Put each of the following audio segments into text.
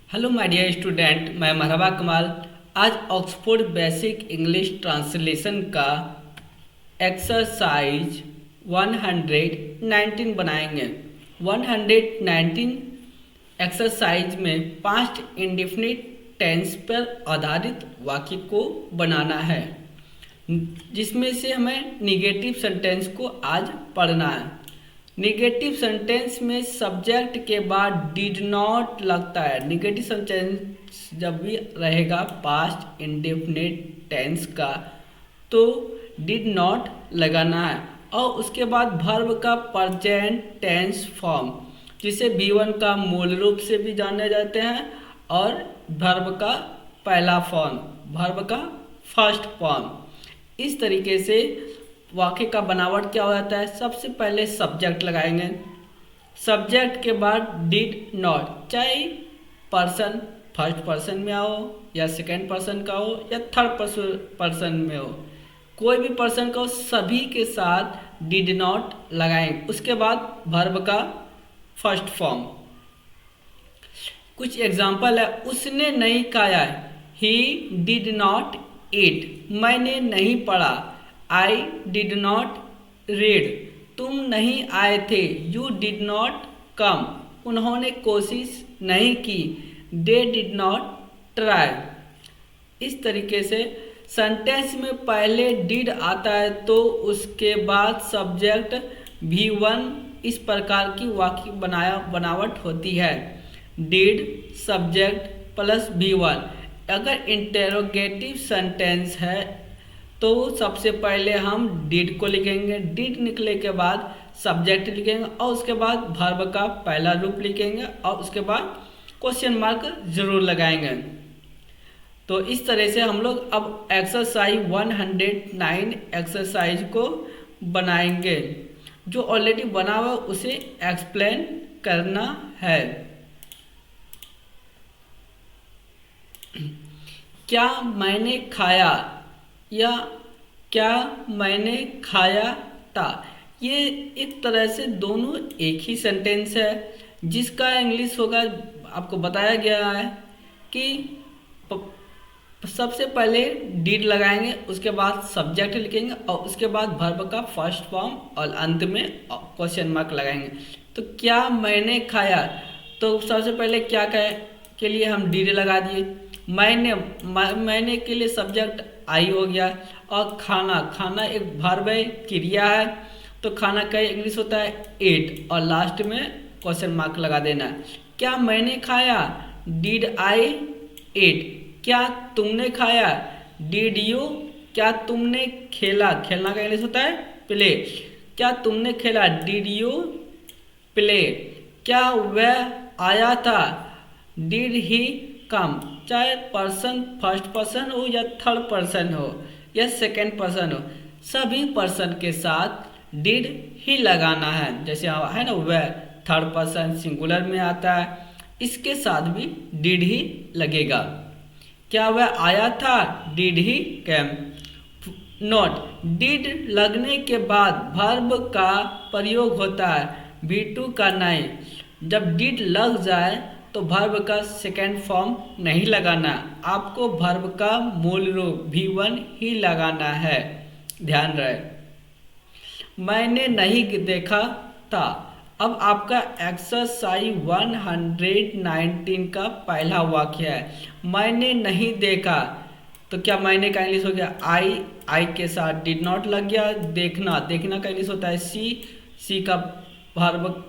Hello my dear student, मैं महरबा कमाल। आज ऑक्सफोर्ड बेसिक इंग्लिश ट्रांसलेशन का एक्सरसाइज 119 बनाएंगे। 119 एक्सरसाइज में पास्ट इंडेफिनिट टेंस पर आधारित वाक्य को बनाना है, जिसमें से हमें निगेटिव सेंटेंस को आज पढ़ना है। निगेटिव सेंटेंस में सब्जेक्ट के बाद डिड नॉट लगता है। निगेटिव सेंटेंस जब भी रहेगा पास्ट इंडेफिनिट टेंस का, तो डिड नॉट लगाना है। और उसके बाद वर्ब का प्रेजेंट टेंस फॉर्म, जिसे V1 का मूल रूप से भी जाने जाते हैं, और वर्ब का पहला फॉर्म, वर्ब का फर्स्ट फॉर्म। इस तरीके से वाक्य का बनावट क्या हो जाता है। सबसे पहले सब्जेक्ट लगाएंगे, सब्जेक्ट के बाद डिड नॉट, चाहे पर्सन फर्स्ट पर्सन में हो या सेकेंड पर्सन का हो या थर्ड पर्सन में हो, कोई भी पर्सन का हो, सभी के साथ डिड नॉट लगाएंगे। उसके बाद वर्ब का फर्स्ट फॉर्म। कुछ एग्जाम्पल है। उसने नहीं खाया, ही डिड नॉट ईट। मैंने नहीं पढ़ा, आई डिड नॉट रीड। तुम नहीं आए थे, यू डिड नॉट कम। उन्होंने कोशिश नहीं की, दे डिड नॉट ट्राई। इस तरीके से सेंटेंस में पहले डिड आता है तो उसके बाद सब्जेक्ट V1। इस प्रकार की वाक्य बनावट होती है, डिड सब्जेक्ट प्लस V1। अगर इंटेरोगेटिव सेंटेंस है तो सबसे पहले हम डिड को लिखेंगे, डिड निकले के बाद सब्जेक्ट लिखेंगे, और उसके बाद वर्ब का पहला रूप लिखेंगे, और उसके बाद क्वेश्चन मार्क जरूर लगाएंगे। तो इस तरह से हम लोग अब एक्सरसाइज 109 एक्सरसाइज को बनाएंगे। जो ऑलरेडी बना हुआ उसे एक्सप्लेन करना है। क्या मैंने खाया या क्या मैंने खाया था, ये एक तरह से दोनों एक ही सेंटेंस है, जिसका इंग्लिश होगा आपको बताया गया है कि सबसे पहले डिड लगाएंगे, उसके बाद सब्जेक्ट लिखेंगे, और उसके बाद वर्ब का फर्स्ट फॉर्म, और अंत में क्वेश्चन मार्क लगाएंगे। तो क्या मैंने खाया, तो सबसे पहले क्या के लिए हम डिड लगा दिए। मैंने के लिए सब्जेक्ट आई हो गया, और खाना एक वर्ब है, क्रिया है, तो खाना का इंग्लिश होता है एट, और लास्ट में क्वेश्चन मार्क लगा देना। क्या मैंने खाया, डिड आई एट। क्या तुमने खाया, डिड यू। क्या तुमने खेला का इंग्लिश होता है प्ले। क्या तुमने खेला, डिड यू प्ले। क्या वह आया था, डिड ही कम। चाहे पर्सन फर्स्ट पर्सन हो या थर्ड पर्सन हो या सेकेंड पर्सन हो, सभी पर्सन के साथ डिड ही लगाना है। जैसे है ना, वह थर्ड पर्सन सिंगुलर में आता है, इसके साथ भी डिड ही लगेगा। क्या वह आया था, did he cam. Note, did लगने के बाद वर्ब का प्रयोग होता है, V2 का नहीं। जब डिड लग जाए तो वर्ब का सेकेंड फॉर्म नहीं लगाना, आपको वर्ब का मूल रूप V1 ही लगाना है, ध्यान रहे। मैंने नहीं देखा था। अब आपका एक्सरसाइज 119 का पहला वाक्य है, मैंने नहीं देखा। तो क्या मैंने का इंग्लिश हो गया आई के साथ डिड नॉट लग गया। देखना का इंग्लिश होता है सी का वर्ब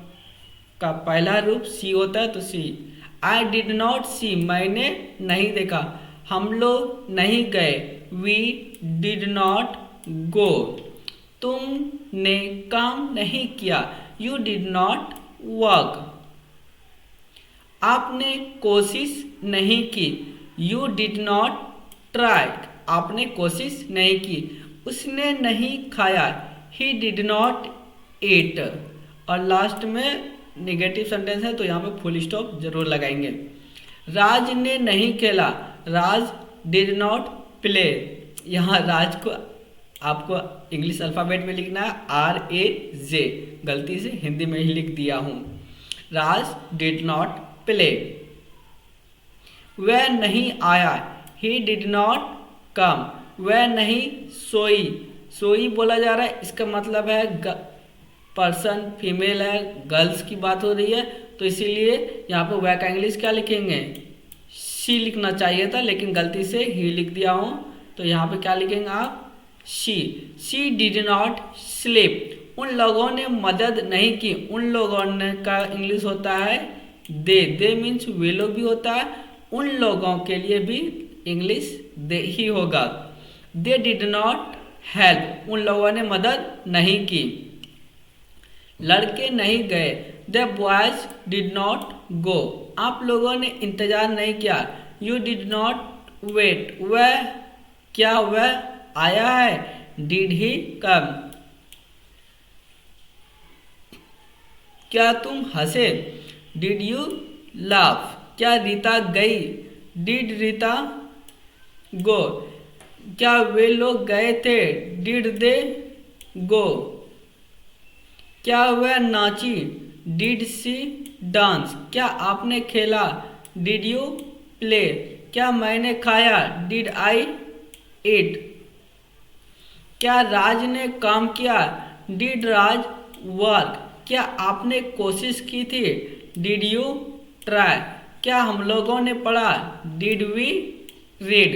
का पहला रूप सी होता है, तो सी। आई डिड नॉट सी, मैंने नहीं देखा। हम लोग नहीं गए, वी डिड नॉट गो। तुमने काम नहीं किया, यू डिड नॉट वर्क। आपने कोशिश नहीं की, यू डिड नॉट ट्राई। आपने कोशिश नहीं की। उसने नहीं खाया, ही डिड नॉट ईट। और लास्ट में निगेटिव सेंटेंस है तो यहाँ पे फुल स्टॉप जरूर लगाएंगे। राज ने नहीं खेला, राज डिड नॉट प्ले। यहाँ राज को आपको इंग्लिश अल्फ़ाबेट में लिखना है RAJ, गलती से हिंदी में ही लिख दिया हूँ। राज डिड नॉट प्ले। वह नहीं आया, ही डिड नॉट कम। वह नहीं सोई, सोई बोला जा रहा है, इसका मतलब है पर्सन फीमेल है, गर्ल्स की बात हो रही है, तो इसीलिए यहाँ पे वह का इंग्लिश क्या लिखेंगे, शी लिखना चाहिए था, लेकिन गलती से ही लिख दिया हूँ, तो यहाँ पे क्या लिखेंगे आप, शी डिड नॉट स्लीप। उन लोगों ने मदद नहीं की, उन लोगों ने का इंग्लिश होता है दे मीन्स वे लोग भी होता है, उन लोगों के लिए भी इंग्लिश दे ही होगा। दे डिड नॉट हेल्प, उन लोगों ने मदद नहीं की। लड़के नहीं गए, the boys did not go, आप लोगों ने इंतजार नहीं किया। यू डिड नॉट वेट, वह क्या वह आया है, डिड ही कम। क्या तुम हंसे, डिड यू लाफ। क्या रीता गई, डिड रीता गो। क्या वे लोग गए थे, डिड दे गो। क्या वह नाची, डिड सी डांस। क्या आपने खेला, डिड यू प्ले। क्या मैंने खाया, डिड आई ईट। क्या राज ने काम किया, डिड राज वर्क। क्या आपने कोशिश की थी, डिड यू ट्राई। क्या हम लोगों ने पढ़ा, डिड वी रीड।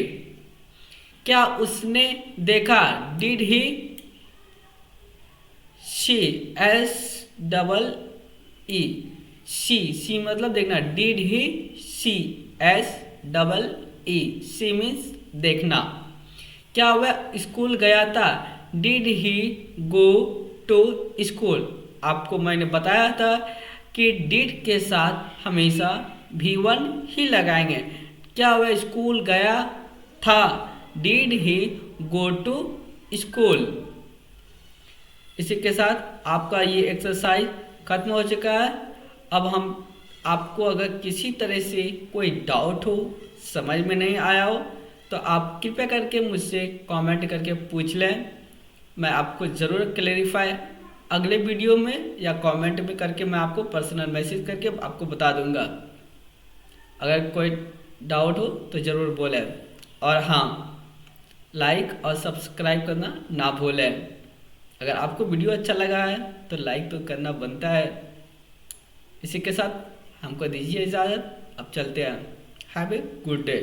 क्या उसने देखा, did he she, S double E, see मतलब देखना, did he see, S double E, see means देखना। क्या वह स्कूल गया था, did he go to school. आपको मैंने बताया था कि डिड के साथ हमेशा V1 ही लगाएंगे। क्या वह स्कूल गया था, did he go to school. इसी के साथ आपका ये एक्सरसाइज खत्म हो चुका है। अब हम आपको अगर किसी तरह से कोई डाउट हो, समझ में नहीं आया हो, तो आप कृपया करके मुझसे कमेंट करके पूछ लें। मैं आपको ज़रूर क्लेरिफाई अगले वीडियो में या कमेंट में करके मैं आपको पर्सनल मैसेज करके आपको बता दूंगा। अगर कोई डाउट हो तो ज़रूर बोलें, और हाँ, लाइक और सब्सक्राइब करना ना भूलें। अगर आपको वीडियो अच्छा लगा है तो लाइक तो करना बनता है। इसी के साथ हमको दीजिए इजाज़त, अब चलते हैं। Have a good day.